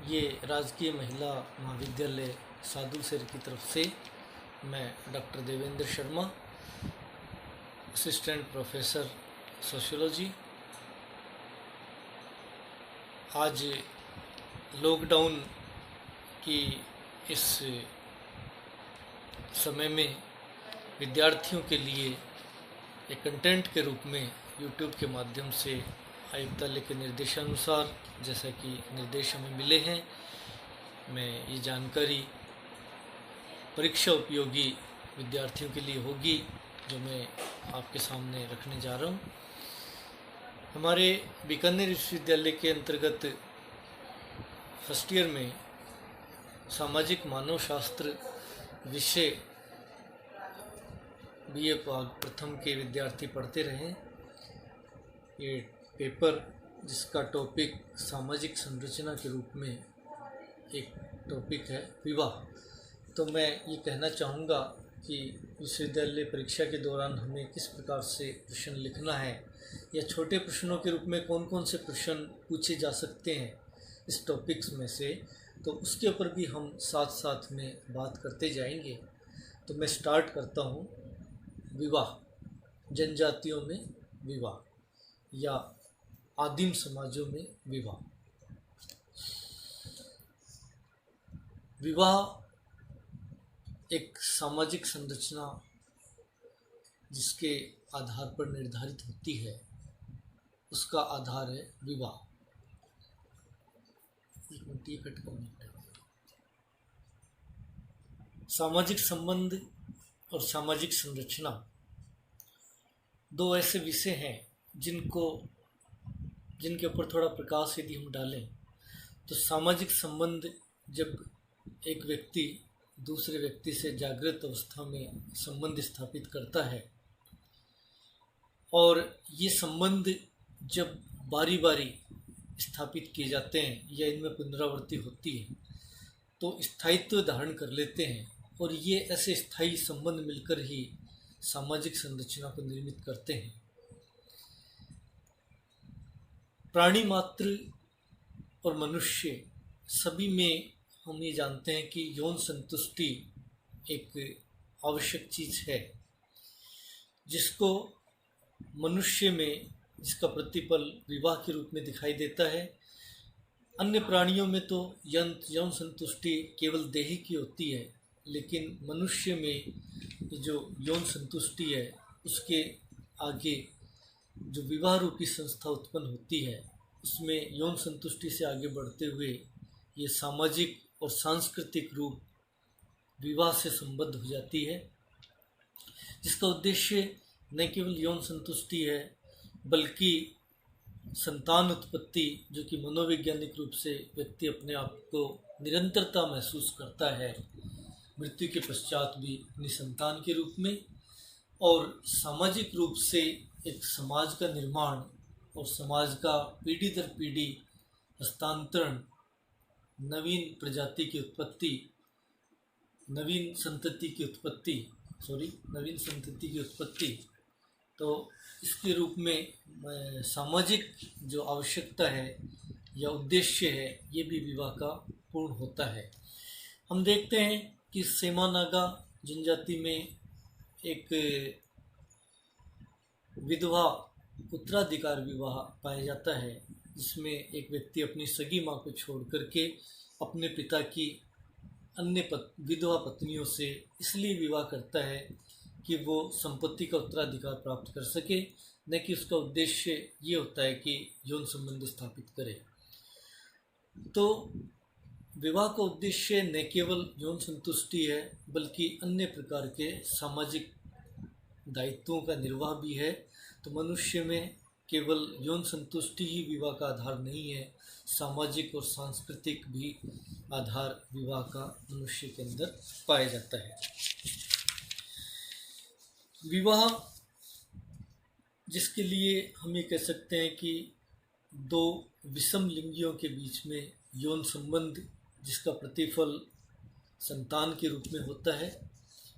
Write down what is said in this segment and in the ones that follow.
ये राजकीय महिला महाविद्यालय सादुलसर की तरफ से मैं doctor Devendra Sharma, assistant professor sociology. आज लॉकडाउन की इस समय में विद्यार्थियों के लिए एक कंटेंट के रूप में यूट्यूब के माध्यम से आयुक्तालय के निर्देशानुसार जैसा कि निर्देश हमें मिले हैं, मैं ये जानकारी परीक्षा उपयोगी विद्यार्थियों के लिए होगी जो मैं आपके सामने रखने जा रहा हूँ। हमारे बीकानेर विश्वविद्यालय के अंतर्गत फर्स्ट ईयर में सामाजिक मानव शास्त्र विषय BA भाग प्रथम के विद्यार्थी पढ़ते रहे। ये पेपर जिसका टॉपिक सामाजिक संरचना के रूप में एक टॉपिक है विवाह, तो मैं ये कहना चाहूँगा कि विश्वविद्यालय परीक्षा के दौरान हमें किस प्रकार से प्रश्न लिखना है या छोटे प्रश्नों के रूप में कौन कौन से प्रश्न पूछे जा सकते हैं इस टॉपिक्स में से, तो उसके ऊपर भी हम साथ साथ में बात करते जाएंगे। तो मैं स्टार्ट करता हूँ। विवाह, जनजातियों में विवाह या आदिम समाजों में विवाह। विवाह एक सामाजिक संरचना जिसके आधार पर निर्धारित होती है, उसका आधार है विवाह। सामाजिक संबंध और सामाजिक संरचना दो ऐसे विषय हैं जिनके ऊपर थोड़ा प्रकाश यदि हम डालें तो सामाजिक संबंध जब एक व्यक्ति दूसरे व्यक्ति से जागृत अवस्था में संबंध स्थापित करता है और ये संबंध जब बारी बारी स्थापित किए जाते हैं या इनमें पुनरावृत्ति होती है तो स्थायित्व धारण कर लेते हैं, और ये ऐसे स्थायी संबंध मिलकर ही सामाजिक संरचना को निर्मित करते हैं। प्राणी मात्र और मनुष्य सभी में हम ये जानते हैं कि यौन संतुष्टि एक आवश्यक चीज़ है, जिसको मनुष्य में जिसका प्रतिफल विवाह के रूप में दिखाई देता है। अन्य प्राणियों में तो यौन संतुष्टि केवल देही की होती है, लेकिन मनुष्य में जो यौन संतुष्टि है उसके आगे जो विवाह रूपी संस्था उत्पन्न होती है, उसमें यौन संतुष्टि से आगे बढ़ते हुए ये सामाजिक और सांस्कृतिक रूप विवाह से संबद्ध हो जाती है, जिसका उद्देश्य न केवल यौन संतुष्टि है बल्कि संतान उत्पत्ति, जो कि मनोवैज्ञानिक रूप से व्यक्ति अपने आप को निरंतरता महसूस करता है मृत्यु के पश्चात भी अपनी संतान के रूप में, और सामाजिक रूप से एक समाज का निर्माण और समाज का पीढ़ी दर पीढ़ी हस्तांतरण, नवीन प्रजाति की उत्पत्ति, नवीन संतति की उत्पत्ति। तो इसके रूप में सामाजिक जो आवश्यकता है या उद्देश्य है, ये भी विवाह का पूर्ण होता है। हम देखते हैं कि सेमा नागा जनजाति में एक विधवा उत्तराधिकार विवाह पाया जाता है, जिसमें एक व्यक्ति अपनी सगी माँ को छोड़ करके अपने पिता की अन्य विधवा पत्नियों से इसलिए विवाह करता है कि वो संपत्ति का उत्तराधिकार प्राप्त कर सके, न कि उसका उद्देश्य ये होता है कि यौन संबंध स्थापित करे। तो विवाह का उद्देश्य न केवल यौन संतुष्टि है बल्कि अन्य प्रकार के सामाजिक दायित्वों का निर्वाह भी है। तो मनुष्य में केवल यौन संतुष्टि ही विवाह का आधार नहीं है, सामाजिक और सांस्कृतिक भी आधार विवाह का मनुष्य के अंदर पाया जाता है। विवाह जिसके लिए हम ये कह सकते हैं कि दो विषम लिंगियों के बीच में यौन संबंध जिसका प्रतिफल संतान के रूप में होता है,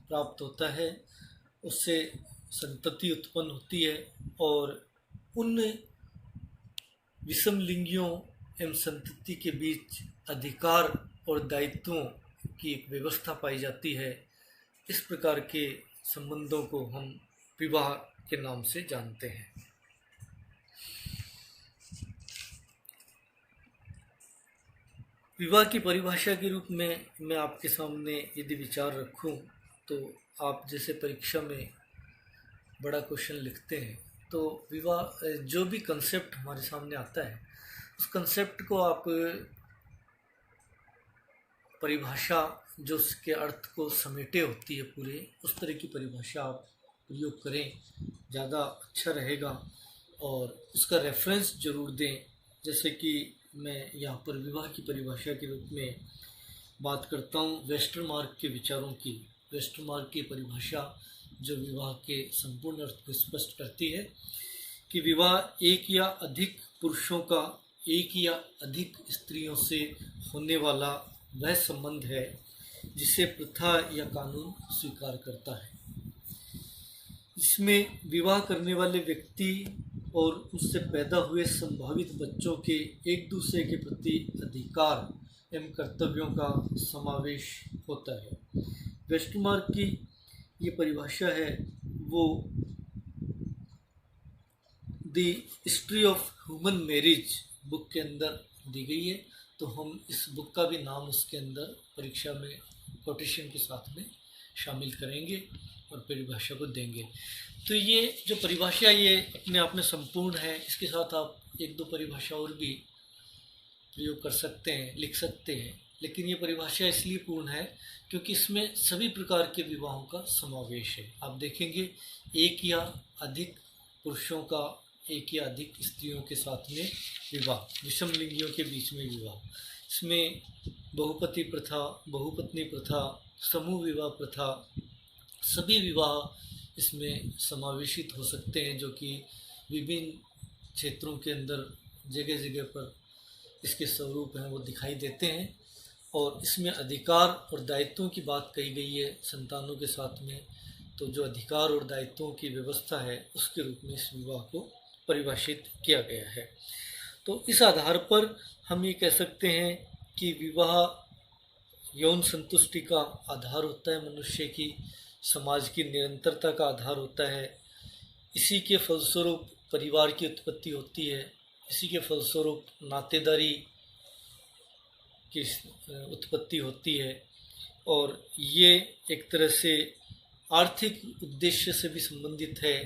प्राप्त होता है, उससे संतति उत्पन्न होती है और उन विषम लिंगियों एवं संतति के बीच अधिकार और दायित्वों की एक व्यवस्था पाई जाती है। इस प्रकार के संबंधों को हम विवाह के नाम से जानते हैं। विवाह की परिभाषा के रूप में मैं आपके सामने यदि विचार रखूं, तो आप जैसे परीक्षा में बड़ा क्वेश्चन लिखते हैं, तो विवाह जो भी कंसेप्ट हमारे सामने आता है, उस कंसेप्ट को आप परिभाषा जो उसके अर्थ को समेटे होती है पूरे, उस तरह की परिभाषा आप प्रयोग करें, ज़्यादा अच्छा रहेगा। और उसका रेफरेंस जरूर दें। जैसे कि मैं यहाँ पर विवाह की परिभाषा के रूप में बात करता हूँ वेस्टरमार्क के विचारों की। वेस्टरमार्क की परिभाषा जो विवाह के संपूर्ण अर्थ को स्पष्ट करती है कि विवाह एक या अधिक पुरुषों का एक या अधिक स्त्रियों से होने वाला वह संबंध है जिसे प्रथा या कानून स्वीकार करता है। इसमें विवाह करने वाले व्यक्ति और उससे पैदा हुए संभावित बच्चों के एक दूसरे के प्रति अधिकार एवं कर्तव्यों का समावेश होता है। वेस्टरमार्क की ये परिभाषा है वो the history of human marriage book के अंदर दी गई है। तो हम इस बुक का भी नाम उसके अंदर परीक्षा में कोटेशन के साथ में शामिल करेंगे और परिभाषा को देंगे। तो ये जो परिभाषा ये अपने आप में संपूर्ण है। इसके साथ आप एक दो परिभाषा और भी प्रयोग कर सकते हैं, लिख सकते हैं, लेकिन ये परिभाषा इसलिए पूर्ण है क्योंकि इसमें सभी प्रकार के विवाहों का समावेश है। आप देखेंगे एक या अधिक पुरुषों का एक या अधिक स्त्रियों के साथ में विवाह, विषम लिंगियों के बीच में विवाह, इसमें बहुपति प्रथा, बहुपत्नी प्रथा, समूह विवाह प्रथा, सभी विवाह इसमें समावेशित हो सकते हैं, जो कि विभिन्न क्षेत्रों के अंदर जगह जगह पर इसके स्वरूप हैं वो दिखाई देते हैं। और इसमें अधिकार और दायित्वों की बात कही गई है संतानों के साथ में। तो जो अधिकार और दायित्वों की व्यवस्था है उसके रूप में इस विवाह को परिभाषित किया गया है। तो इस आधार पर हम ये कह सकते हैं कि विवाह यौन संतुष्टि का आधार होता है, मनुष्य की समाज की निरंतरता का आधार होता है। इसी के फलस्वरूप परिवार की उत्पत्ति होती है, इसी के फलस्वरूप नातेदारी की उत्पत्ति होती है। और ये एक तरह से आर्थिक उद्देश्य से भी संबंधित है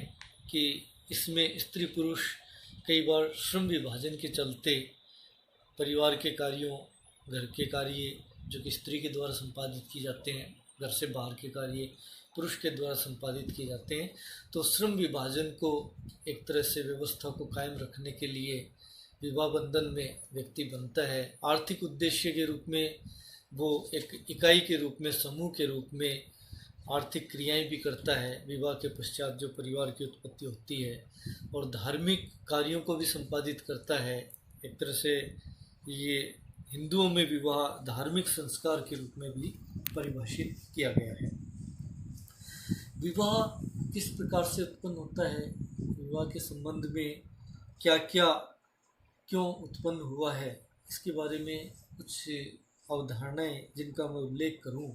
कि इसमें स्त्री पुरुष कई बार श्रम विभाजन के चलते परिवार के कार्यों, घर के कार्य जो कि स्त्री के द्वारा संपादित किए जाते हैं, घर से बाहर के कार्य पुरुष के द्वारा संपादित किए जाते हैं। तो श्रम विभाजन को एक तरह से व्यवस्था को कायम रखने के लिए विवाह बंधन में व्यक्ति बनता है। आर्थिक उद्देश्य के रूप में वो एक इकाई के रूप में, समूह के रूप में आर्थिक क्रियाएं भी करता है विवाह के पश्चात जो परिवार की उत्पत्ति होती है। और धार्मिक कार्यों को भी संपादित करता है। एक तरह से ये हिंदुओं में विवाह धार्मिक संस्कार के रूप में भी परिभाषित किया गया है। विवाह किस प्रकार से उत्पन्न होता है, विवाह के संबंध में क्या क्या क्यों उत्पन्न हुआ है, इसके बारे में कुछ अवधारणाएं जिनका मैं उल्लेख करूं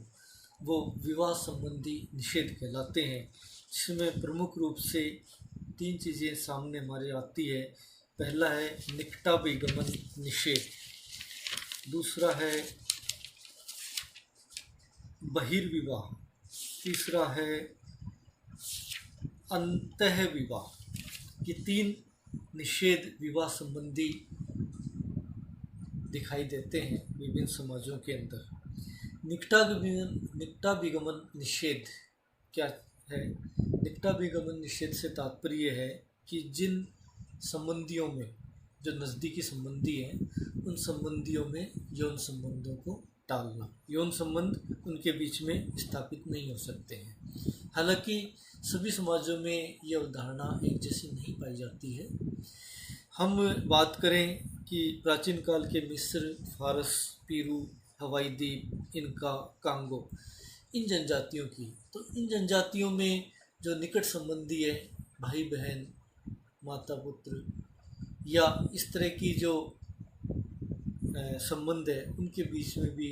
वो विवाह संबंधी निषेध कहलाते हैं, जिसमें प्रमुख रूप से तीन चीज़ें सामने हमारे आती है। पहला है निकटाभिगमन निषेध, दूसरा है बहिर्विवाह, तीसरा है अंतः विवाह। ये तीन निषेध विवाह संबंधी दिखाई देते हैं विभिन्न समाजों के अंदर। निकटाभिगमन निषेध क्या है? निकटाभिगमन निषेध से तात्पर्य है कि जिन संबंधियों में जो नज़दीकी संबंधी हैं उन संबंधियों में यौन संबंधों को टालना, यौन संबंध उनके बीच में स्थापित नहीं हो सकते हैं। हालांकि सभी समाजों में यह अवधारणा एक जैसी नहीं पाई जाती है। हम बात करें कि प्राचीन काल के मिस्र, फारस, पीरू, हवाई द्वीप, इनका, कांगो, इन जनजातियों की, तो इन जनजातियों में जो निकट संबंधी है, भाई बहन, माता पुत्र या इस तरह की जो संबंध है उनके बीच में भी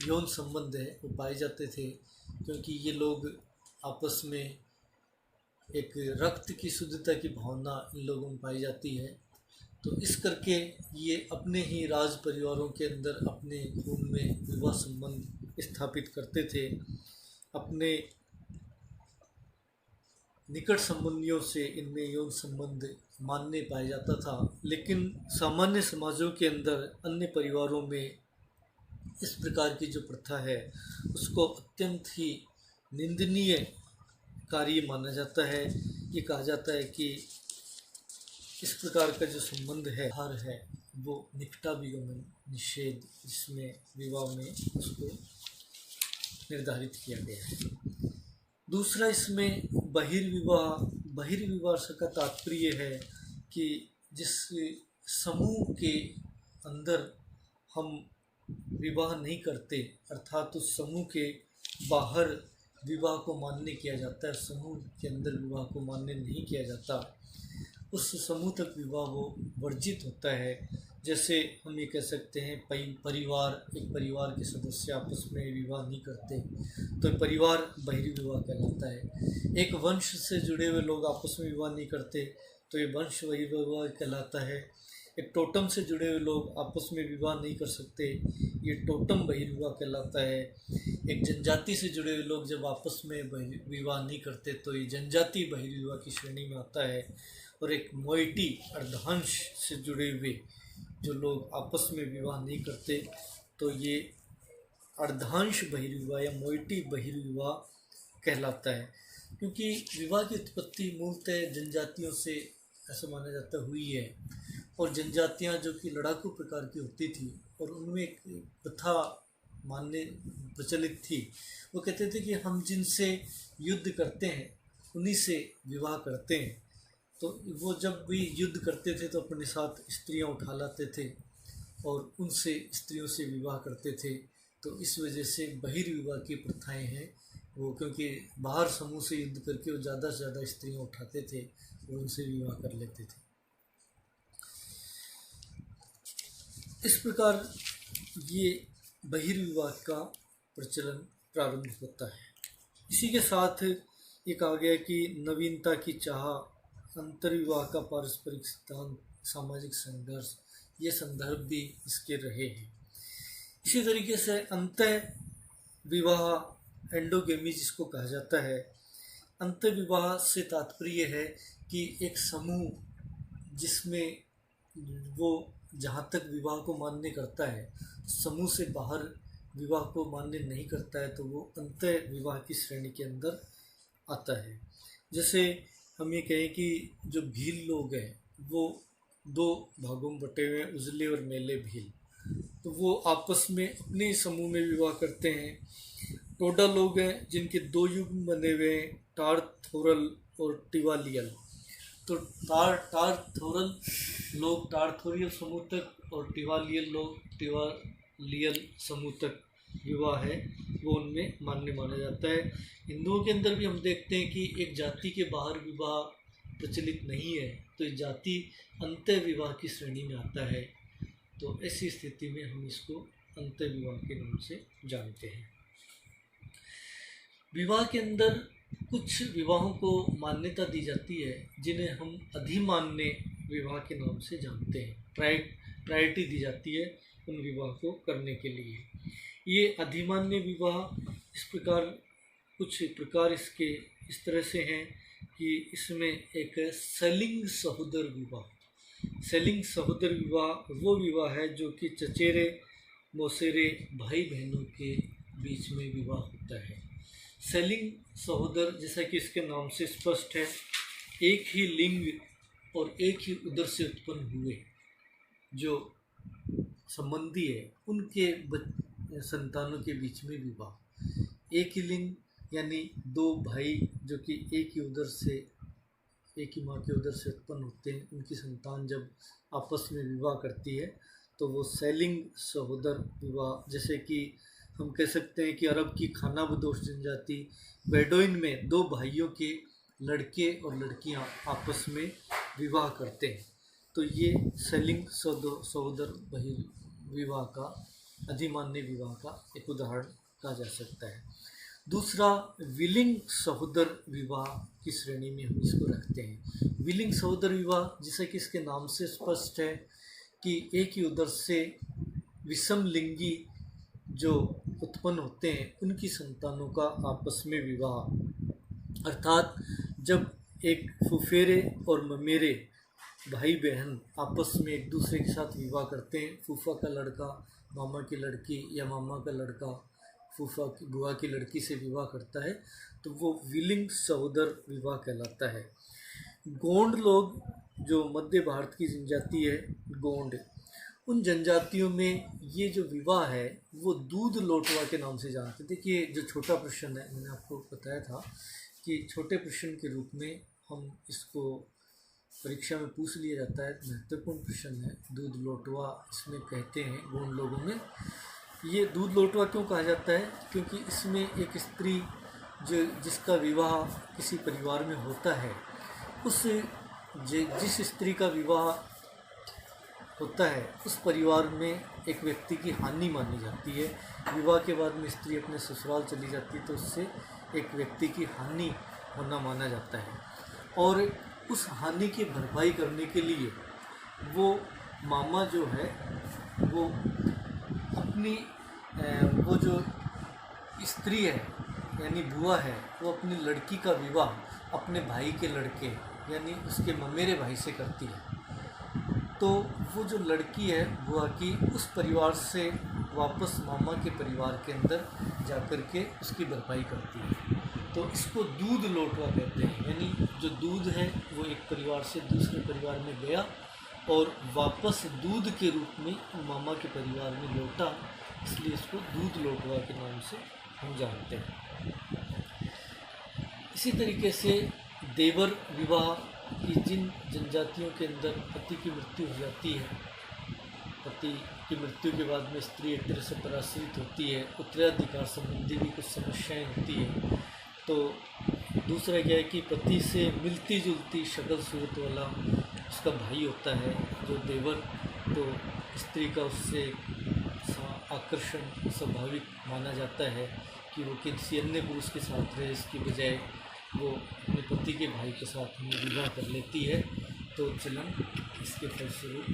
यौन संबंध है वो पाए जाते थे, क्योंकि ये लोग आपस में एक रक्त की शुद्धता की भावना इन लोगों में पाई जाती है। तो इस करके ये अपने ही राज परिवारों के अंदर अपने खून में विवाह संबंध स्थापित करते थे। अपने निकट संबंधियों से इनमें यौन संबंध मान्य पाया जाता था, लेकिन सामान्य समाजों के अंदर अन्य परिवारों में इस प्रकार की जो प्रथा है उसको अत्यंत ही निंदनीय कार्य माना जाता है। ये कहा जाता है कि इस प्रकार का जो संबंध है हर है वो निकटा विगमन निषेध, जिसमें विवाह में उसको निर्धारित किया गया है। दूसरा इसमें बहिर्विवाह का तात्पर्य है कि जिस समूह के अंदर हम विवाह नहीं करते, अर्थात उस समूह के बाहर विवाह को मान्य किया जाता है, समूह के अंदर विवाह को मान्य नहीं किया जाता, उस समूह तक विवाह वो वर्जित होता है। जैसे हम ये कह सकते हैं एक परिवार के सदस्य आपस में विवाह नहीं करते तो परिवार बहिर्विवाह कहलाता है। एक वंश से जुड़े हुए लोग आपस में विवाह नहीं करते तो ये वंश बहिर्विवाह कहलाता है। एक टोटम से जुड़े हुए लोग आपस में विवाह नहीं कर सकते, ये टोटम बहिर्विवाह कहलाता है। एक जनजाति से जुड़े हुए लोग जब आपस में विवाह नहीं करते तो ये जनजाति बहिर्विवाह की श्रेणी में आता है। और एक मोइटी अर्धांश से जुड़े हुए जो लोग आपस में विवाह नहीं करते तो ये अर्धांश बहिर्विवाह या मोइटी बहिर्विवाह कहलाता है। क्योंकि विवाह की उत्पत्ति मूलतः जनजातियों से ऐसा माना जाता हुई है, और जनजातियां जो कि लड़ाकू प्रकार की होती थी और उनमें एक प्रथा मानने प्रचलित थी, वो कहते थे कि हम जिनसे युद्ध करते हैं उन्हीं से विवाह करते हैं। तो वो जब भी युद्ध करते थे तो अपने साथ स्त्रियां उठा लाते थे और उनसे स्त्रियों से विवाह करते थे। तो इस वजह से बहिर्विवाह की प्रथाएं हैं वो, क्योंकि बाहर समूह से युद्ध करके वो ज़्यादा से ज़्यादा स्त्रियां उठाते थे और उनसे विवाह कर लेते थे। इस प्रकार ये बहिर्विवाह का प्रचलन प्रारंभ होता है। इसी के साथ ये कहा गया कि नवीनता की चाह, अंतर्विवाह का पारस्परिक सिद्धांत, सामाजिक संघर्ष, ये संदर्भ भी इसके रहे हैं। इसी तरीके से अंतः विवाह, एंडोगेमी जिसको कहा जाता है, अंतः विवाह से तात्पर्य है कि एक समूह जिसमें वो जहाँ तक विवाह को मान्य करता है, समूह से बाहर विवाह को मान्य नहीं करता है, तो वो अंतः विवाह की श्रेणी के अंदर आता है। जैसे हम ये कहें कि जो भील लोग हैं वो दो भागों में बटे हुए हैं, उजले और मेले भील, तो वो आपस में अपने समूह में विवाह करते हैं। टोडा लोग हैं जिनके दो युग बने हुए हैं, टारथोरल और टिवालियल। तो टारथोरल लोग टारथोरियल समूह तक और टिवालियल लोग टिवालियल समूह तक विवाह है वो उनमें मान्य माना जाता है। हिंदुओं के अंदर भी हम देखते हैं कि एक जाति के बाहर विवाह प्रचलित नहीं है, तो ये जाति अंतः विवाह की श्रेणी में आता है। तो ऐसी स्थिति में हम इसको अंतः विवाह के नाम से जानते हैं। विवाह के अंदर कुछ विवाहों को मान्यता दी जाती है जिन्हें हम अधिमान्य विवाह के नाम से जानते हैं। प्रायोरिटी दी जाती है उन विवाह को करने के लिए। ये अधिमान्य विवाह इस प्रकार, कुछ प्रकार इसके इस तरह से हैं कि इसमें एक सेलिंग सहोदर विवाह वो विवाह है जो कि चचेरे मौसेरे भाई बहनों के बीच में विवाह होता है। सेलिंग सहोदर, जैसा कि इसके नाम से स्पष्ट है, एक ही लिंग और एक ही उदर से उत्पन्न हुए जो संबंधी है उनके संतानों के बीच में विवाह। एक ही लिंग यानी दो भाई जो कि एक ही माँ के उदर से उत्पन्न होते हैं, उनकी संतान जब आपस में विवाह करती है तो वो सेलिंग सहोदर विवाह। जैसे कि हम कह सकते हैं कि अरब की खानाबदोश जनजाति बेडोइन में दो भाइयों के लड़के और लड़कियां आपस में विवाह करते हैं। तो ये सेलिंग सहोदर बहिर्विवाह का, अधिमान्य विवाह का एक उदाहरण कहा जा सकता है। दूसरा, विलिंग सहोदर विवाह की श्रेणी में हम इसको रखते हैं। विलिंग सहोदर विवाह, जैसा कि इसके नाम से स्पष्ट है कि एक ही उदर से विषम लिंगी जो उत्पन्न होते हैं उनकी संतानों का आपस में विवाह, अर्थात जब एक फुफेरे और ममेरे भाई बहन आपस में एक दूसरे के साथ विवाह करते हैं, फूफा का लड़का मामा की लड़की या मामा का लड़का फूफा की बुआ की लड़की से विवाह करता है, तो वो विलिंग सहोदर विवाह कहलाता है। गोंड लोग, जो मध्य भारत की जनजाति है गोंड, उन जनजातियों में ये जो विवाह है वो दूध लोटवा के नाम से जानते हैं। देखिए, जो छोटा प्रश्न है, मैंने आपको बताया था कि छोटे प्रश्न के रूप में हम इसको परीक्षा में पूछ लिया जाता है, महत्वपूर्ण प्रश्न है। दूध लोटवा इसमें कहते हैं गोंड लोगों में। ये दूध लोटवा क्यों कहा जाता है? क्योंकि इसमें एक स्त्री जिसका विवाह किसी परिवार में होता है, उस जिस स्त्री का विवाह होता है उस परिवार में एक व्यक्ति की हानि मानी जाती है। विवाह के बाद में स्त्री अपने ससुराल चली जाती है तो उससे एक व्यक्ति की हानि होना माना जाता है, और उस हानि की भरपाई करने के लिए वो मामा जो है वो अपनी वो जो स्त्री है यानी बुआ है, वो अपनी लड़की का विवाह अपने भाई के लड़के यानी उसके ममेरे भाई से करती है। तो वो जो लड़की है बुआ की, उस परिवार से वापस मामा के परिवार के अंदर जाकर के उसकी भरपाई करती है। तो इसको दूध लोटवा कहते हैं, यानी जो दूध है वो एक परिवार से दूसरे परिवार में गया और वापस दूध के रूप में मामा के परिवार में लौटा, इसलिए इसको दूध लोटवा के नाम से हम जानते हैं। इसी तरीके से देवर विवाह की जिन जनजातियों के अंदर पति की मृत्यु हो जाती है, पति की मृत्यु के बाद में स्त्री एक तरह से पराश्रित होती है, उत्तराधिकार संबंधी भी कुछ समस्याएं होती है। तो दूसरा क्या है कि पति से मिलती जुलती शक्ल सूरत वाला उसका भाई होता है जो देवर, तो स्त्री का उससे आकर्षण स्वाभाविक माना जाता है कि वो किसी अन्य पुरुष के साथ रहे, इसकी बजाय वो अपने पति के भाई के साथ में विवाह कर लेती है। तो चलन इसके फलस्वरूप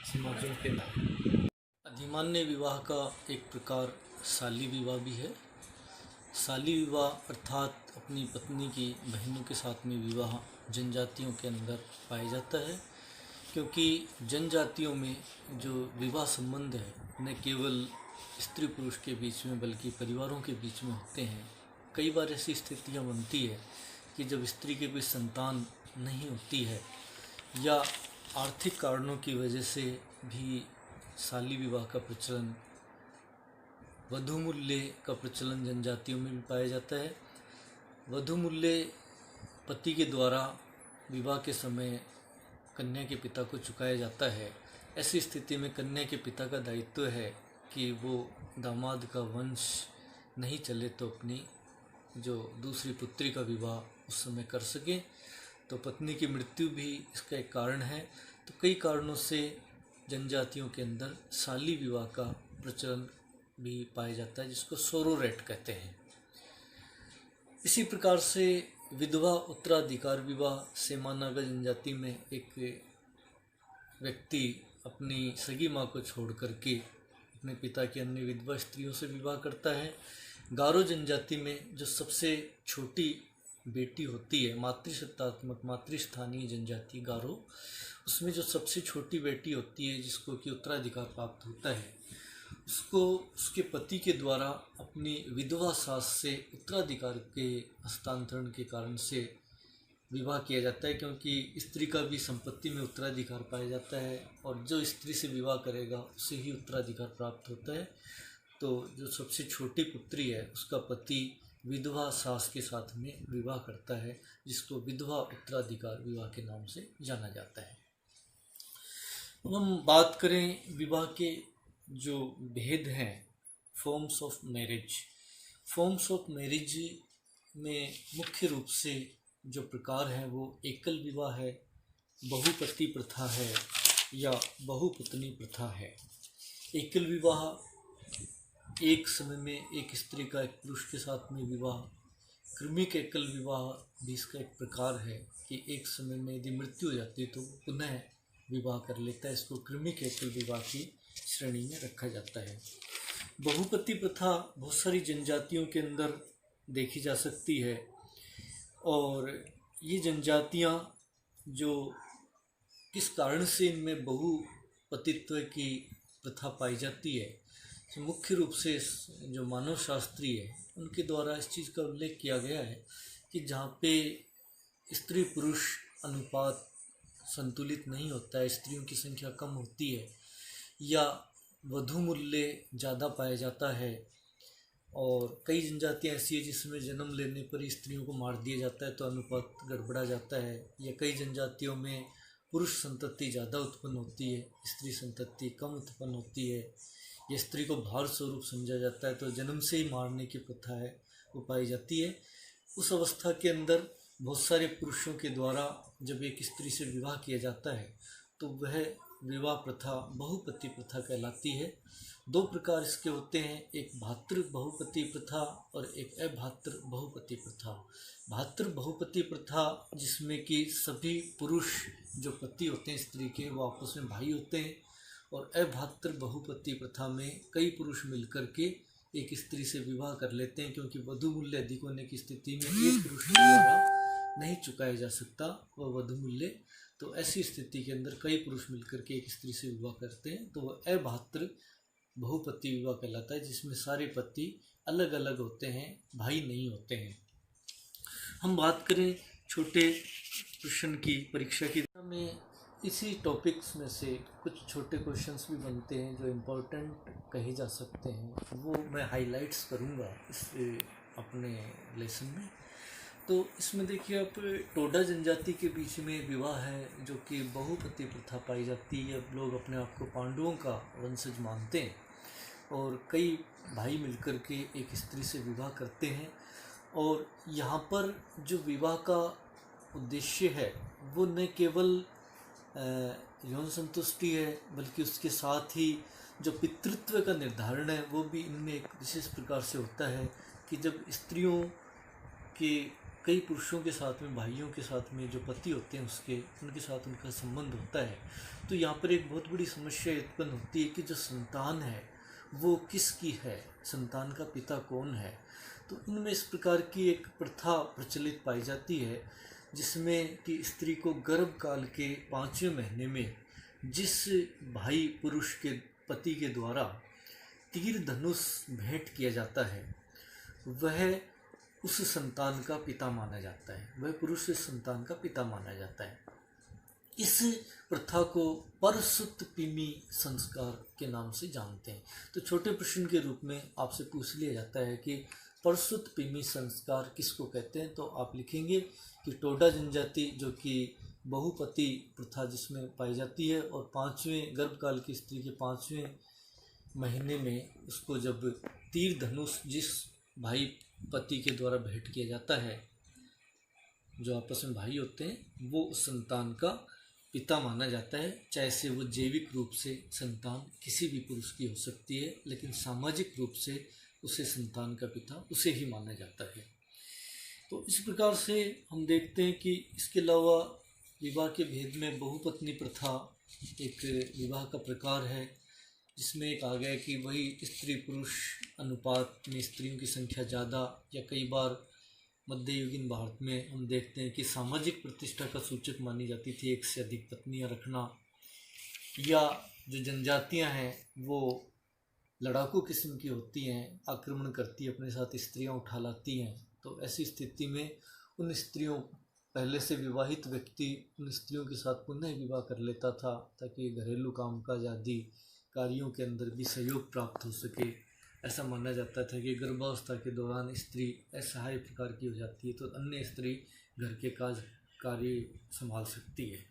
समाजों के नाम। अधिमान्य विवाह का एक प्रकार साली विवाह भी है। साली विवाह अर्थात अपनी पत्नी की बहनों के साथ में विवाह जनजातियों के अंदर पाया जाता है, क्योंकि जनजातियों में जो विवाह संबंध है न केवल स्त्री पुरुष के बीच में बल्कि परिवारों के बीच में होते हैं। कई बार ऐसी स्थितियां बनती है कि जब स्त्री के कोई संतान नहीं होती है या आर्थिक कारणों की वजह से भी साली विवाह का प्रचलन, वधू मूल्य का प्रचलन जनजातियों में भी पाया जाता है। वधू मूल्य पति के द्वारा विवाह के समय कन्या के पिता को चुकाया जाता है। ऐसी स्थिति में कन्या के पिता का दायित्व है कि वो दामाद का वंश नहीं चले तो अपनी जो दूसरी पुत्री का विवाह उस समय कर सके। तो पत्नी की मृत्यु भी इसका एक कारण है। तो कई कारणों से जनजातियों के अंदर साली विवाह का प्रचलन भी पाया जाता है, जिसको सोरोरेट कहते हैं। इसी प्रकार से विधवा उत्तराधिकार विवाह सेमानागा जनजाति में एक व्यक्ति अपनी सगी माँ को छोड़ करके अपने पिता की अन्य विधवा स्त्रियों से विवाह करता है। गारो जनजाति में जो सबसे छोटी बेटी होती है, मातृसत्तात्मक मातृस्थानीय जनजाति गारो, उसमें जो सबसे छोटी बेटी होती है जिसको कि उत्तराधिकार प्राप्त होता है, उसको उसके पति के द्वारा अपनी विधवा सास से उत्तराधिकार के हस्तांतरण के कारण से विवाह किया जाता है, क्योंकि स्त्री का भी संपत्ति में उत्तराधिकार पाया जाता है और जो स्त्री से विवाह करेगा उसे ही उत्तराधिकार प्राप्त होता है। तो जो सबसे छोटी पुत्री है उसका पति विधवा सास के साथ में विवाह करता है, जिसको विधवा उत्तराधिकार विवाह के नाम से जाना जाता है। अब हम बात करें विवाह के जो भेद हैं, forms of marriage. Forms of marriage में मुख्य रूप से जो प्रकार हैं वो एकल विवाह है, बहुपति प्रथा है या बहुपत्नी प्रथा है। एकल विवाह, एक समय में एक स्त्री का एक पुरुष के साथ में विवाह। क्रमिक एकल विवाह भी इसका एक प्रकार है कि एक समय में यदि मृत्यु हो जाती है तो पुनः विवाह कर लेता है। इसको क्रमिक एकल विवाह की श्रेणी में रखा जाता है। बहुपति प्रथा बहुत सारी जनजातियों के अंदर देखी जा सकती है और ये जनजातियाँ जो किस कारण से इनमें बहुपतित्व की प्रथा पाई जाती है, तो मुख्य रूप से जो मानव शास्त्री है उनके द्वारा इस चीज़ का उल्लेख किया गया है कि जहाँ पे स्त्री पुरुष अनुपात संतुलित नहीं होता है, स्त्रियों की संख्या कम होती है या वधू मूल्य ज़्यादा पाया जाता है, और कई जनजातियाँ ऐसी है जिसमें जन्म लेने पर ही स्त्रियों को मार दिया जाता है तो अनुपात गड़बड़ा जाता है, या कई जनजातियों में पुरुष संतति ज़्यादा उत्पन्न होती है, स्त्री संतति कम उत्पन्न होती है, या स्त्री को भार स्वरूप समझा जाता है तो जन्म से ही मारने की प्रथा है वो पाई जाती है। उस अवस्था के अंदर बहुत सारे पुरुषों के द्वारा जब एक स्त्री से विवाह किया जाता है तो वह विवाह प्रथा बहुपति प्रथा कहलाती है। दो प्रकार इसके होते हैं, एक भातृ बहुपति प्रथा और एक अभातृ बहुपति प्रथा। भातृ बहुपति प्रथा जिसमें कि सभी पुरुष जो पति होते हैं स्त्री के वो आपस में भाई होते हैं, और अभातृ बहुपति प्रथा में कई पुरुष मिलकर के एक स्त्री से विवाह कर लेते हैं, क्योंकि वधू मूल्य अधिक होने की स्थिति में एक पुरुष के द्वारा नहीं चुकाया जा सकता वह वधू मूल्य। तो ऐसी स्थिति के अंदर कई पुरुष मिलकर के एक स्त्री से विवाह करते हैं तो वह अभातृ बहुपति विवाह कहलाता है, जिसमें सारे पति अलग अलग होते हैं, भाई नहीं होते हैं। हम बात करें छोटे प्रश्न की परीक्षा की में इसी टॉपिक्स में से कुछ छोटे क्वेश्चंस भी बनते हैं जो इम्पोर्टेंट कहे जा सकते हैं, वो मैं हाइलाइट्स करूँगा इस अपने लेसन में। तो इसमें देखिए आप टोडा जनजाति के बीच में विवाह है जो कि बहुपति प्रथा पाई जाती है। लोग अपने आप को पांडवों का वंशज मानते हैं और कई भाई मिलकर के एक स्त्री से विवाह करते हैं, और यहाँ पर जो विवाह का उद्देश्य है वो न केवल यौन संतुष्टि है बल्कि उसके साथ ही जो पितृत्व का निर्धारण है वो भी इनमें एक विशेष प्रकार से होता है कि जब स्त्रियों के कई पुरुषों के साथ में, भाइयों के साथ में जो पति होते हैं उनके साथ उनका संबंध होता है, तो यहाँ पर एक बहुत बड़ी समस्या उत्पन्न होती है कि जो संतान है वो किसकी है, संतान का पिता कौन है। तो इनमें इस प्रकार की एक प्रथा प्रचलित पाई जाती है जिसमें कि स्त्री को गर्भकाल के 5वें महीने में जिस भाई पुरुष के पति के द्वारा तीर धनुष भेंट किया जाता है वह उस संतान का पिता माना जाता है, वह पुरुष इस संतान का पिता माना जाता है। इस प्रथा को परसुत्पिमी संस्कार के नाम से जानते हैं। तो छोटे प्रश्न के रूप में आपसे पूछ लिया जाता है कि परसुत्पिमी संस्कार किसको कहते हैं, तो आप लिखेंगे कि टोडा जनजाति जो कि बहुपति प्रथा जिसमें पाई जाती है और 5वें गर्भकाल की स्त्री के 5वें महीने में उसको जब तीर धनुष जिस भाई पति के द्वारा भेंट किया जाता है, जो आपस में भाई होते हैं, वो उस संतान का पिता माना जाता है। चाहे से वो जैविक रूप से संतान किसी भी पुरुष की हो सकती है, लेकिन सामाजिक रूप से उसे संतान का पिता उसे ही माना जाता है। तो इस प्रकार से हम देखते हैं कि इसके अलावा विवाह के भेद में बहुपत्नी प्रथा एक विवाह का प्रकार है जिसमें एक आ गया कि वही स्त्री पुरुष अनुपात में स्त्रियों की संख्या ज़्यादा, या कई बार मध्ययुगीन भारत में हम देखते हैं कि सामाजिक प्रतिष्ठा का सूचक मानी जाती थी एक से अधिक पत्नियां रखना, या जो जनजातियां हैं वो लड़ाकू किस्म की होती हैं, आक्रमण करती अपने साथ स्त्रियां उठा लाती हैं। तो ऐसी स्थिति में उन स्त्रियों पहले से विवाहित व्यक्ति उन स्त्रियों के साथ पुनः विवाह कर लेता था ताकि घरेलू कामकाज आदि कार्यों के अंदर भी सहयोग प्राप्त हो सके। ऐसा माना जाता था कि गर्भावस्था के दौरान स्त्री असहाय प्रकार की हो जाती है तो अन्य स्त्री घर के कार्य संभाल सकती है।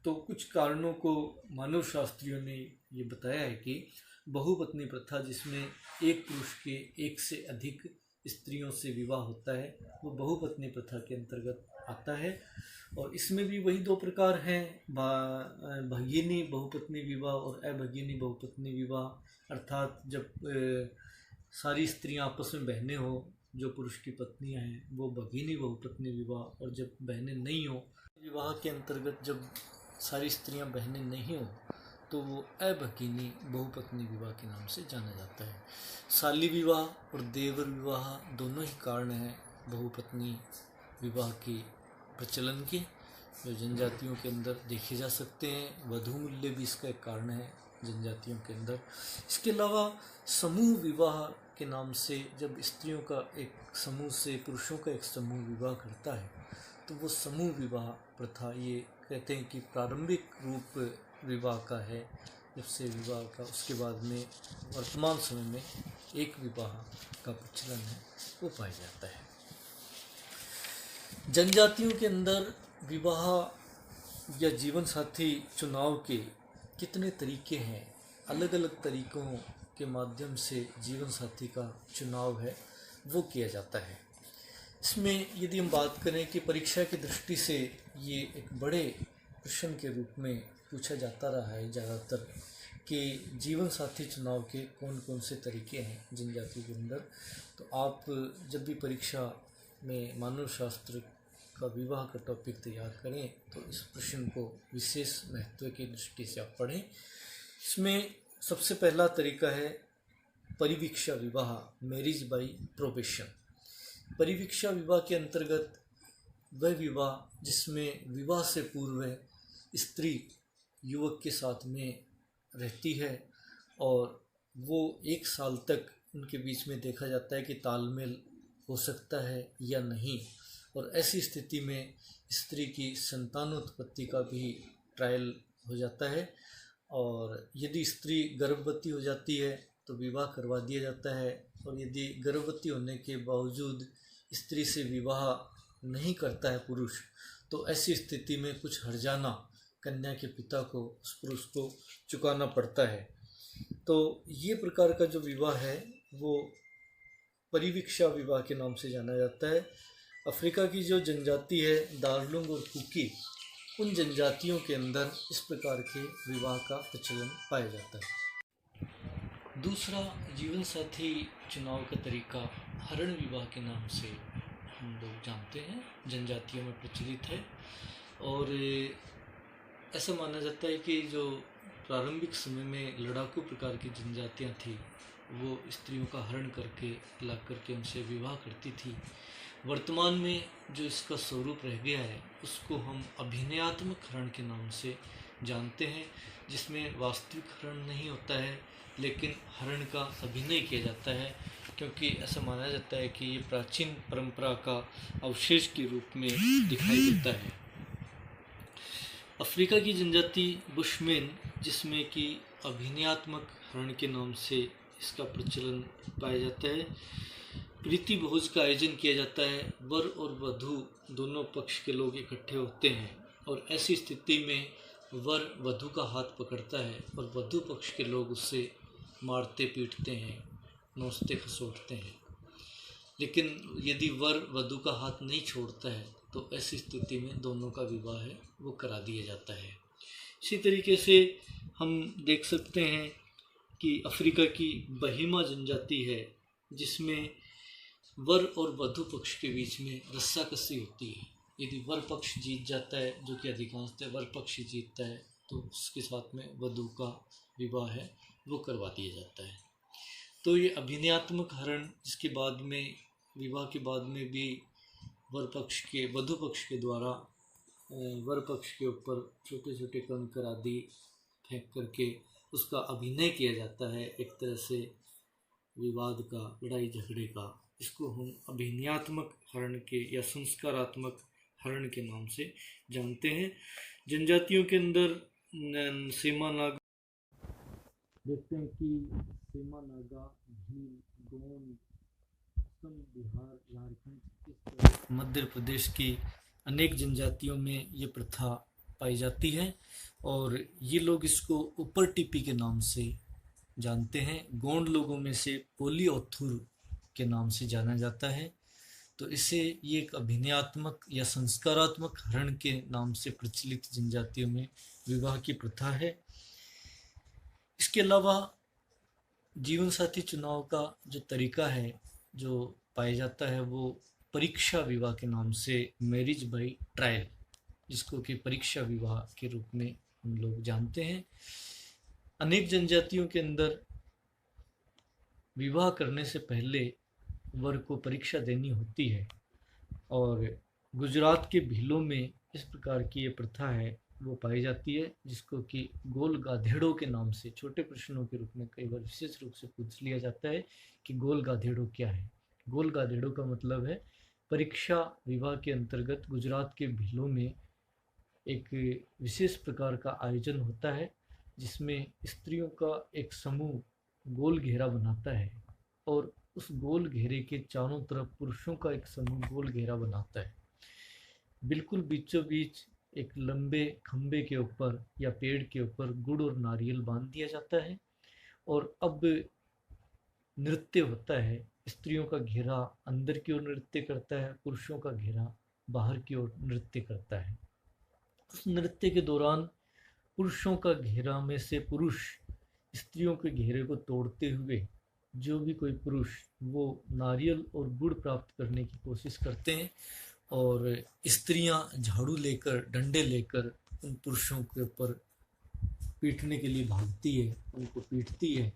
तो कुछ कारणों को मानव शास्त्रियों ने ये बताया है कि बहुपत्नी प्रथा जिसमें एक पुरुष के एक से अधिक स्त्रियों से विवाह होता है वो बहुपत्नी प्रथा के अंतर्गत आता है। और इसमें भी वही दो प्रकार हैं, भगिनी बहुपत्नी विवाह और अभगिनी बहुपत्नी विवाह। अर्थात जब सारी स्त्रियां आपस में बहनें हो, जो पुरुष की पत्नियां हैं वो भगिनी बहुपत्नी विवाह, और जब बहनें नहीं हो विवाह के अंतर्गत जब सारी स्त्रियां बहनें नहीं हो तो वो अभगिनी बहुपत्नी विवाह के नाम से जाना जाता है। शाली विवाह और देवर विवाह दोनों ही कारण हैं बहुपत्नी विवाह के प्रचलन के, जो जनजातियों के अंदर देखे जा सकते हैं। वधू मूल्य भी इसका एक कारण है जनजातियों के अंदर। इसके अलावा समूह विवाह के नाम से जब स्त्रियों का एक समूह से पुरुषों का एक समूह विवाह करता है तो वो समूह विवाह प्रथा, ये कहते हैं कि प्रारंभिक रूप विवाह का है। जब से विवाह का उसके बाद में वर्तमान समय में एक विवाह का प्रचलन है वो पाया जाता है। जनजातियों के अंदर विवाह या जीवन साथी चुनाव के कितने तरीके हैं, अलग अलग तरीकों के माध्यम से जीवन साथी का चुनाव है वो किया जाता है। इसमें यदि हम बात करें कि परीक्षा की दृष्टि से ये एक बड़े प्रश्न के रूप में पूछा जाता रहा है ज़्यादातर कि जीवन साथी चुनाव के कौन कौन से तरीके हैं जनजाति के अंदर, तो आप जब भी परीक्षा में मानव शास्त्र का विवाह का टॉपिक तैयार करें तो इस प्रश्न को विशेष महत्व की दृष्टि से आप पढ़ें। इसमें सबसे पहला तरीका है परिवीक्षा विवाह, मैरिज बाय प्रोबेशन। परिवीक्षा विवाह के अंतर्गत वह विवाह जिसमें विवाह से पूर्व स्त्री युवक के साथ में रहती है और वो 1 साल तक उनके बीच में देखा जाता है कि तालमेल हो सकता है या नहीं, और ऐसी स्थिति में स्त्री की संतानोत्पत्ति का भी ट्रायल हो जाता है। और यदि स्त्री गर्भवती हो जाती है तो विवाह करवा दिया जाता है, और यदि गर्भवती होने के बावजूद स्त्री से विवाह नहीं करता है पुरुष तो ऐसी स्थिति में कुछ हर्जाना कन्या के पिता को उस पुरुष को चुकाना पड़ता है। तो ये प्रकार का जो विवाह है वो परिवीक्षा विवाह के नाम से जाना जाता है। अफ्रीका की जो जनजाति है दार्लुंग और कुकी, उन जनजातियों के अंदर इस प्रकार के विवाह का प्रचलन पाया जाता है। दूसरा जीवन साथी चुनाव का तरीका हरण विवाह के नाम से हम लोग जानते हैं, जनजातियों में प्रचलित है। और ऐसा माना जाता है कि जो प्रारंभिक समय में लड़ाकू प्रकार की जनजातियां थी वो स्त्रियों का हरण करके ला करके उनसे विवाह करती थी। वर्तमान में जो इसका स्वरूप रह गया है उसको हम अभिनयात्मक हरण के नाम से जानते हैं, जिसमें वास्तविक हरण नहीं होता है लेकिन हरण का अभिनय किया जाता है, क्योंकि ऐसा माना जाता है कि ये प्राचीन परंपरा का अवशेष के रूप में दिखाई देता है। अफ्रीका की जनजाति बुशमैन, जिसमें कि अभिनयात्मक हरण के नाम से इसका प्रचलन पाया जाता है, प्रीति भोज का आयोजन किया जाता है। वर और वधू दोनों पक्ष के लोग इकट्ठे होते हैं और ऐसी स्थिति में वर वधू का हाथ पकड़ता है और वधू पक्ष के लोग उससे मारते पीटते हैं, नोचते खसोटते हैं। लेकिन यदि वर वधू का हाथ नहीं छोड़ता है तो ऐसी स्थिति में दोनों का विवाह है वो करा दिया जाता है। इसी तरीके से हम देख सकते हैं कि अफ्रीका की बहिमा जनजाति है जिसमें वर और वधू पक्ष के बीच में रस्साकसी होती है। यदि वर पक्ष जीत जाता है, जो कि अधिकांशतः वर पक्ष ही जीतता है, तो उसके साथ में वधू का विवाह है वो करवा दिया जाता है। तो ये अभिनयात्मक हरण, जिसके बाद में विवाह के बाद में भी वर पक्ष के वधू पक्ष के द्वारा वर पक्ष के ऊपर छोटे छोटे कंकर आदि फेंक करके उसका अभिनय किया जाता है, एक तरह से विवाद का, लड़ाई झगड़े का। इसको हम अभिनयात्मक हरण के या संस्कारात्मक हरण के नाम से जानते हैं। जनजातियों के अंदर सीमा नागा देखते हैं कि सीमा नागा, भील, गोंड, असम, बिहार, झारखंड, मध्य प्रदेश की अनेक जनजातियों में ये प्रथा पाई जाती है और ये लोग इसको ऊपर टिपी के नाम से जानते हैं। गोंड लोगों में से पोली ओथुर के नाम से जाना जाता है। तो इसे ये एक अभिनयात्मक या संस्कारात्मक हरण के नाम से प्रचलित जनजातियों में विवाह की प्रथा है। इसके अलावा जीवन साथी चुनाव का जो तरीका है जो पाया जाता है वो परीक्षा विवाह के नाम से मैरिज बाय ट्रायल, जिसको कि परीक्षा विवाह के रूप में हम लोग जानते हैं। अनेक जनजातियों के अंदर विवाह करने से पहले वर को परीक्षा देनी होती है और गुजरात के भीलों में इस प्रकार की ये प्रथा है वो पाई जाती है, जिसको कि गोल गाधेड़ों के नाम से छोटे प्रश्नों के रूप में कई बार विशेष रूप से पूछ लिया जाता है कि गोल गाधेड़ों क्या है। गोल गाधेड़ों का मतलब है परीक्षा विवाह के अंतर्गत गुजरात के भीलों में एक विशेष प्रकार का आयोजन होता है जिसमें स्त्रियों का एक समूह गोल घेरा बनाता है और उस गोल घेरे के चारों तरफ पुरुषों का एक समूह गोल घेरा बनाता है। बिल्कुल बीचों बीच एक लंबे खंबे के ऊपर या पेड़ के ऊपर गुड़ और नारियल बांध दिया जाता है और अब नृत्य होता है। स्त्रियों का घेरा अंदर की ओर नृत्य करता है, पुरुषों का घेरा बाहर की ओर नृत्य करता है। उस नृत्य के दौरान पुरुषों का घेरा में से पुरुष स्त्रियों के घेरे को तोड़ते हुए जो भी कोई पुरुष वो नारियल और गुड़ प्राप्त करने की कोशिश करते हैं और स्त्रियां झाड़ू लेकर डंडे लेकर उन पुरुषों के ऊपर पीटने के लिए भागती है, उनको पीटती है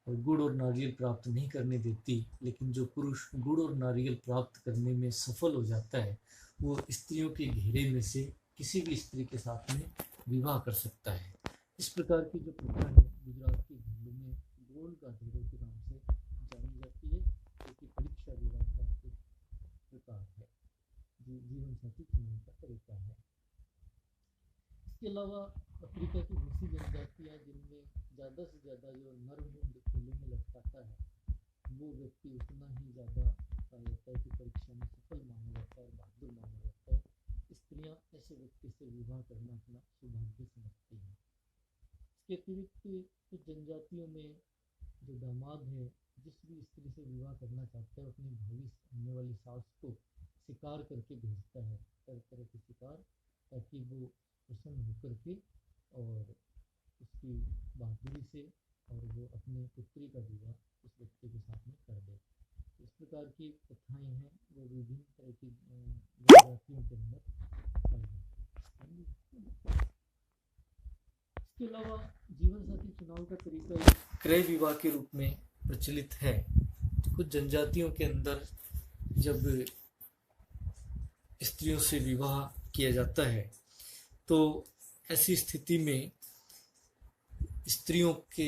और गुड़ और नारियल प्राप्त नहीं करने देती। लेकिन जो पुरुष गुड़ और नारियल प्राप्त करने में सफल हो जाता है वो स्त्रियों के घेरे में से किसी भी स्त्री के साथ में विवाह कर सकता है। इस प्रकार की जो प्रथा है गुजरात के भीलों में गोल गाधेड़ों के नाम से जानी जाती है, जो कि परीक्षा विवाह का एक प्रकार है, जो जीवन साथी चुनने का तरीका है। इसके अलावा अफ्रीका की दूसरी जनजातियाँ जिनमें ज़्यादा से ज़्यादा जो नर मुंड गले में लटकाता है वो व्यक्ति उतना ही ज़्यादा पाया जाता है कि परीक्षा में सफल माना जाता है और बहादुर माना जाता है। स्त्रियाँ ऐसे व्यक्ति से विवाह करना अपना सौभाग्य समझती हैं। इसके अतिरिक्त कुछ जनजातियों में जो दामाद है जिस भी स्त्री से विवाह करना चाहता है अपनी भावी होने वाली सास को शिकार करके भेजता है, तरह तरह के शिकार, ताकि वो प्रसन्न होकर के और उसकी बहादुरी से और वो अपने पुत्री का विवाह उस व्यक्ति के साथ में कर दे। इस प्रकार की प्रथाएं हैं वो विभिन्न तरह की जनजातियों के अंदर पाई जाती हैं। इसके अलावा जीवन साथी चुनाव का तरीका क्रय विवाह के रूप में प्रचलित है। कुछ जनजातियों के अंदर जब स्त्रियों से विवाह किया जाता है तो ऐसी स्थिति में स्त्रियों के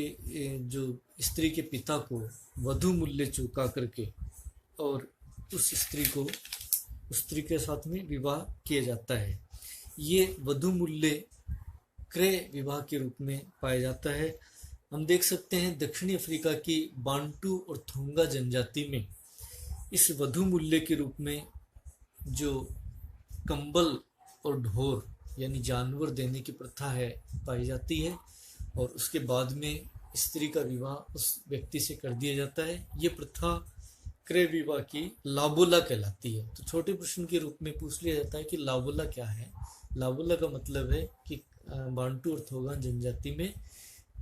जो स्त्री के पिता को वधू मूल्य चुका करके और उस स्त्री के साथ में विवाह किया जाता है। ये वधू मूल्य क्रय विवाह के रूप में पाया जाता है। हम देख सकते हैं दक्षिणी अफ्रीका की बांटू और थोंगा जनजाति में इस वधू मूल्य के रूप में जो कंबल और ढोर यानी जानवर देने की प्रथा है पाई जाती है और उसके बाद में स्त्री का विवाह उस व्यक्ति से कर दिया जाता है। ये प्रथा क्रय विवाह की लाबोला कहलाती है। तो छोटे प्रश्न के रूप में पूछ लिया जाता है कि लाबोला क्या है। लाबोला का मतलब है कि बांटू और थोंगा जनजाति में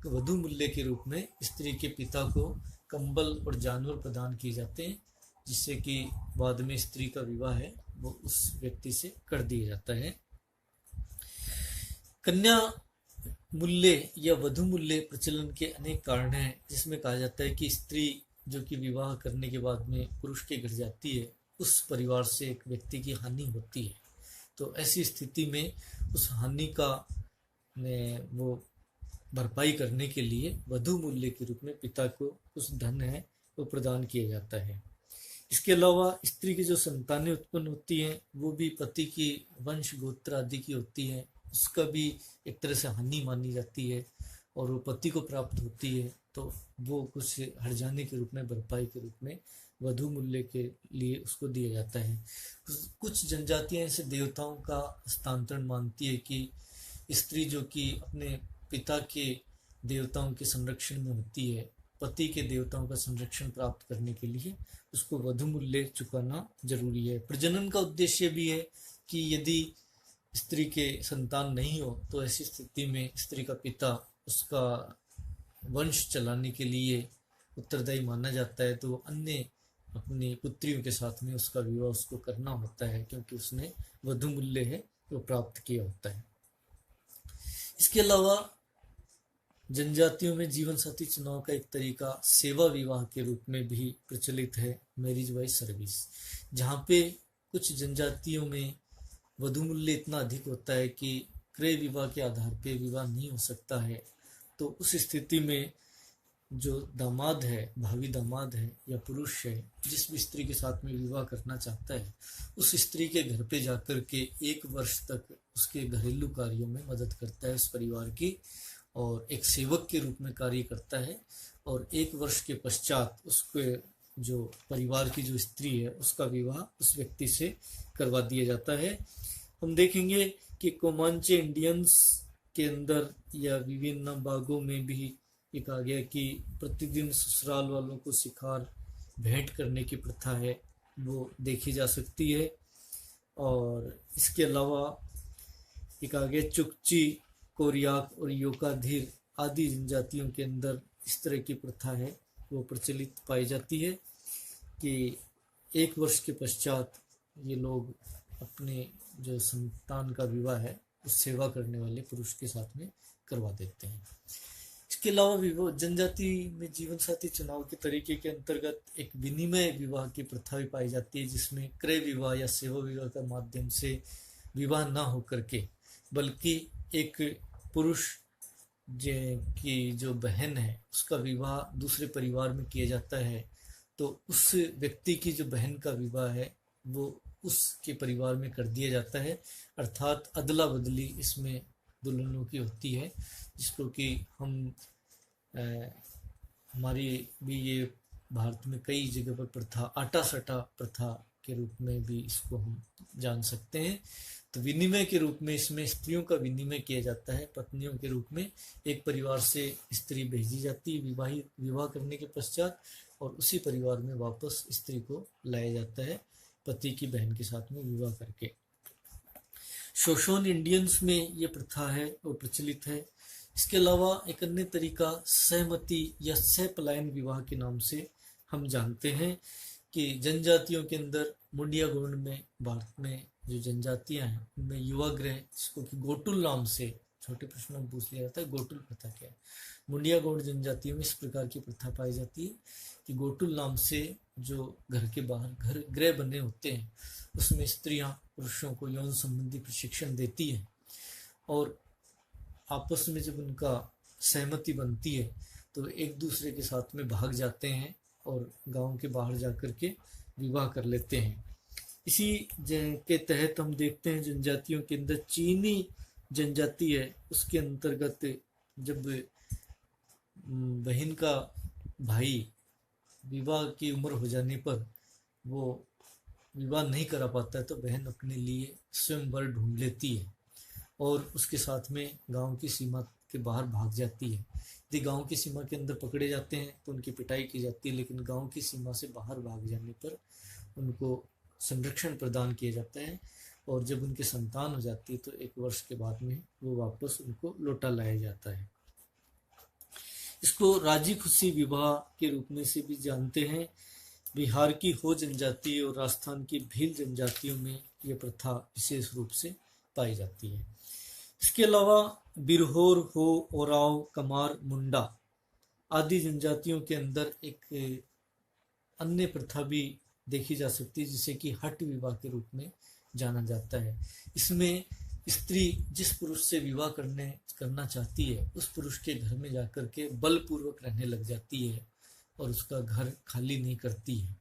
वधू मूल्य के रूप में स्त्री के पिता को कंबल और जानवर प्रदान किए जाते हैं, जिससे कि बाद में स्त्री का विवाह है वो उस व्यक्ति से कर दिया जाता है। कन्या मूल्य या वधू मूल्य प्रचलन के अनेक कारण हैं, जिसमें कहा जाता है कि स्त्री जो कि विवाह करने के बाद में पुरुष के घर जाती है उस परिवार से एक व्यक्ति की हानि होती है। तो ऐसी स्थिति में उस हानि का वो भरपाई करने के लिए वधू मूल्य के रूप में पिता को उस धन है वो प्रदान किया जाता है। इसके अलावा स्त्री की जो संतानें उत्पन्न होती हैं वो भी पति की वंश गोत्र आदि की होती हैं, उसका भी एक तरह से हानि मानी जाती है और वो पति को प्राप्त होती है, तो वो कुछ हर जाने के रूप में भरपाई के रूप में वधू मूल्य के लिए उसको दिया जाता है। कुछ जनजातियां ऐसे देवताओं का हस्तांतरण मानती है कि स्त्री जो कि अपने पिता के देवताओं के संरक्षण में होती है पति के देवताओं का संरक्षण प्राप्त करने के लिए उसको वधु मूल्य चुकाना जरूरी है। प्रजनन का उद्देश्य भी है कि यदि स्त्री के संतान नहीं हो तो ऐसी स्थिति में स्त्री का पिता उसका वंश चलाने के लिए उत्तरदायी माना जाता है, तो अन्य अपनी पुत्रियों के साथ में उसका विवाह उसको करना होता है, क्योंकि उसने वधु मूल्य है वो प्राप्त किया होता है। इसके अलावा जनजातियों में जीवन साथी चुनाव का एक तरीका सेवा विवाह के रूप में भी प्रचलित है, मैरिज बाय सर्विस, जहाँ पे कुछ जनजातियों में वधु मूल्य इतना अधिक होता है कि क्रय विवाह के आधार पे विवाह नहीं हो सकता है। तो उस स्थिति में जो दामाद है, भावी दामाद है या पुरुष है, जिस भी स्त्री के साथ में विवाह करना चाहता है, उस स्त्री के घर पे जाकर के 1 वर्ष तक उसके घरेलू कार्यों में मदद करता है उस परिवार की, और एक सेवक के रूप में कार्य करता है। और 1 वर्ष के पश्चात उसके जो परिवार की जो स्त्री है उसका विवाह उस व्यक्ति से करवा दिया जाता है। हम देखेंगे कि कोमांचे इंडियंस के अंदर या विभिन्न भागों में भी ये कहा गया कि प्रतिदिन ससुराल वालों को शिकार भेंट करने की प्रथा है वो देखी जा सकती है। और इसके अलावा ये कहा गया चुकची, कोरियाक और योकाधीर आदि जनजातियों के अंदर इस तरह की प्रथा है वो प्रचलित पाई जाती है कि 1 वर्ष के पश्चात ये लोग अपने जो संतान का विवाह है उस सेवा करने वाले पुरुष के साथ में करवा देते हैं। इसके अलावा विवाह जनजाति में जीवन साथी चुनाव के तरीके के अंतर्गत एक विनिमय विवाह की प्रथा भी पाई जाती है, जिसमें क्रय विवाह या सेवा विवाह के माध्यम से विवाह ना होकर के बल्कि एक पुरुष की जो बहन है उसका विवाह दूसरे परिवार में किया जाता है, तो उस व्यक्ति की जो बहन का विवाह है वो उसके परिवार में कर दिया जाता है, अर्थात अदला बदली इसमें दुल्हनों की होती है, जिसको कि हम हमारी भी ये भारत में कई जगह पर प्रथा आटा सटा प्रथा के रूप में भी इसको हम जान सकते हैं। तो विनिमय के रूप में इसमें स्त्रियों का विनिमय किया जाता है, पत्नियों के रूप में एक परिवार से स्त्री भेजी जाती है विवाह करने के पश्चात, और उसी परिवार में वापस स्त्री को लाया जाता है पति की बहन के साथ में विवाह करके। शोशोन इंडियंस में ये प्रथा है वो प्रचलित है। इसके अलावा एक अन्य तरीका सहमति या सहपलायन विवाह के नाम से हम जानते हैं कि जनजातियों के अंदर मुंडिया गौंड में, भारत में जो जनजातियां हैं उनमें युवा गृह, जिसको कि गोटुल नाम से छोटे प्रश्नों में पूछ लिया जाता है, गोटुल प्रथा क्या है। मुंडिया गौंड जनजातियों में इस प्रकार की प्रथा पाई जाती है कि गोटुल नाम से जो घर के बाहर घर गृह बने होते हैं उसमें स्त्रियां पुरुषों को यौन संबंधी प्रशिक्षण देती है, और आपस में जब उनका सहमति बनती है तो एक दूसरे के साथ में भाग जाते हैं और गांव के बाहर जाकर के विवाह कर लेते हैं। इसी के तहत हम देखते हैं जनजातियों के अंदर चीनी जनजाति है, उसके अंतर्गत जब बहन का भाई विवाह की उम्र हो जाने पर वो विवाह नहीं करा पाता है तो बहन अपने लिए स्वयं वर ढूंढ लेती है और उसके साथ में गांव की सीमा के बाहर भाग जाती है। यदि गांव की सीमा के अंदर पकड़े जाते हैं तो उनकी पिटाई की जाती है, लेकिन गांव की सीमा से बाहर भाग जाने पर उनको संरक्षण प्रदान किया जाता है, और जब उनकी संतान हो जाती है तो 1 वर्ष के बाद में वो वापस उनको लौटा लाया जाता है। इसको राजी खुशी विवाह के रूप में से भी जानते हैं। बिहार की हो जनजाति और राजस्थान की भील जनजातियों में ये प्रथा विशेष रूप से पाई जाती है। इसके अलावा बिरहोर, हो, ओराव, कमार, मुंडा आदि जनजातियों के अंदर एक अन्य प्रथा भी देखी जा सकती है जिसे कि हट विवाह के रूप में जाना जाता है। इसमें स्त्री जिस पुरुष से विवाह करना चाहती है उस पुरुष के घर में जाकर के बलपूर्वक रहने लग जाती है और उसका घर खाली नहीं करती है,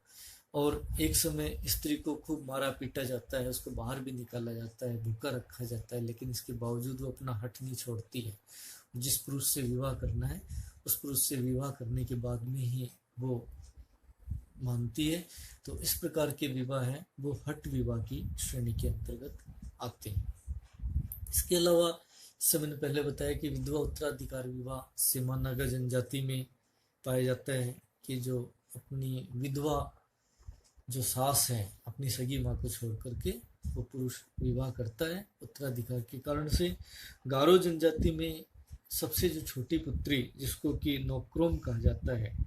और एक समय स्त्री को खूब मारा पीटा जाता है, उसको बाहर भी निकाला जाता है, भूखा रखा जाता है, लेकिन इसके बावजूद वो अपना हट नहीं छोड़ती है। जिस पुरुष से विवाह करना है उस पुरुष से विवाह करने के बाद में ही वो मानती है। तो इस प्रकार के विवाह है वो हट विवाह की श्रेणी के अंतर्गत आते हैं। इसके अलावा जैसे मैंने पहले बताया कि विधवा उत्तराधिकार विवाह सीमा नागा जनजाति में पाया जाता है कि जो अपनी विधवा जो सास है, अपनी सगी माँ को छोड़ करके वो पुरुष विवाह करता है उत्तराधिकार के कारण से। गारो जनजाति में सबसे जो छोटी पुत्री, जिसको कि नोक्रोम कहा जाता है,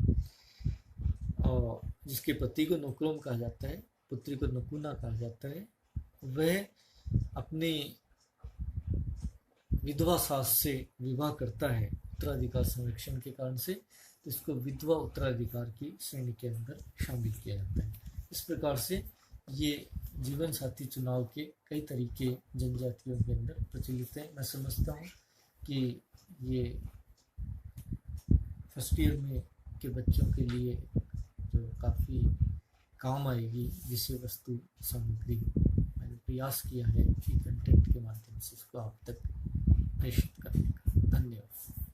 और जिसके पति को नोक्रोम कहा जाता है, पुत्री को नकुना कहा जाता है, वह अपनी विधवा सास से विवाह करता है उत्तराधिकार संरक्षण के कारण से, तो इसको विधवा उत्तराधिकार की श्रेणी के अंदर शामिल किया जाता है। इस प्रकार से ये जीवन साथी चुनाव के कई तरीके जनजातियों के अंदर प्रचलित हैं। मैं समझता हूँ कि ये फर्स्ट ईयर में के बच्चों के लिए जो काफ़ी काम आएगी विषय वस्तु सामग्री, मैंने प्रयास किया है कि कंटेंट के माध्यम से इसको आप तक प्रेषित करने का। धन्यवाद।